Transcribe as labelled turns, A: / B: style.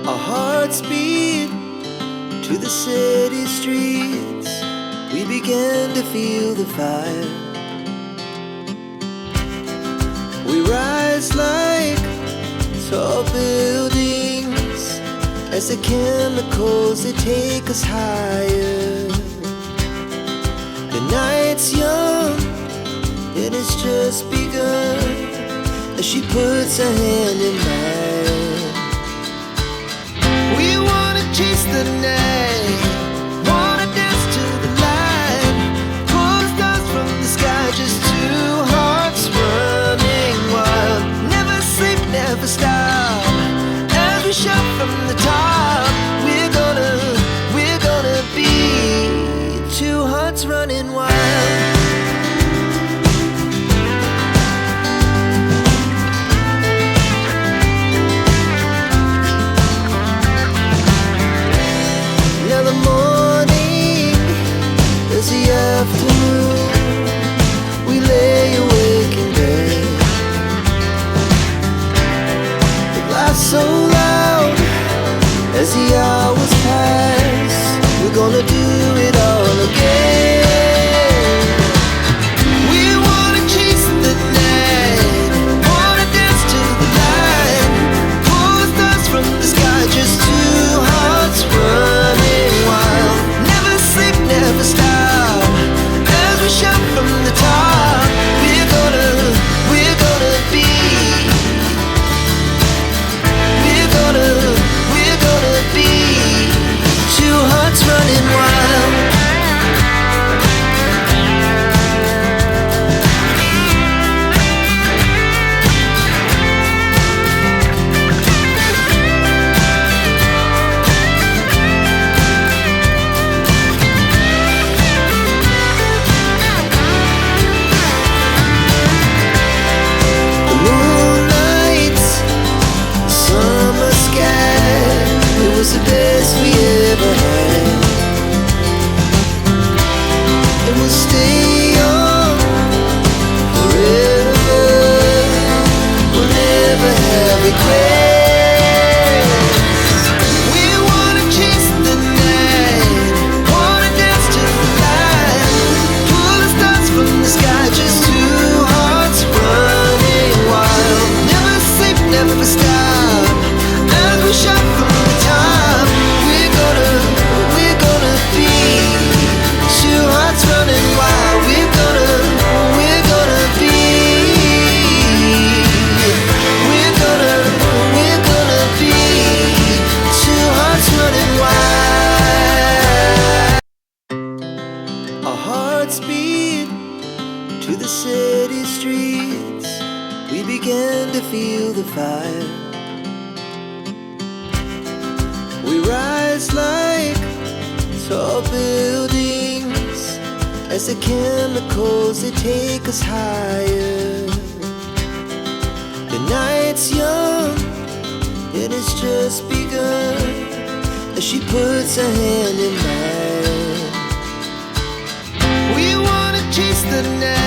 A: Our hearts beat to the city streets. We began to feel the fire. We rise like tall buildings as the chemicals, they take us higher. The night's young, it has just begun, as she puts her hand in mine. We wanna chase the night, wanna dance to the light, pull stars from the sky, just two hearts running wild. Never sleep, never stop, as we shout from the top. We're gonna be two hearts running wild. Afternoon, we lay awake in bed. The laugh so loud as the hours pass. We're gonna do it all again. We wanna chase the night, wanna dance to the light, pull stars from the sky, just two hearts running wild. Never sleep, never stop, shout from the top. We're gonna be, we're gonna be two hearts running wild. The best we ever had, and we'll stay on forever. We'll never have regrets. We wanna chase the night, wanna dance to the light, pull the stars from the sky, just two hearts running wild. Never sleep, never stop, as we shout from the top. Speed to the city streets, we began to feel the fire. We rise like tall buildings as the chemicals, they take us higher. The night's young, it has just begun, as she puts her hand in mine. Chase the night.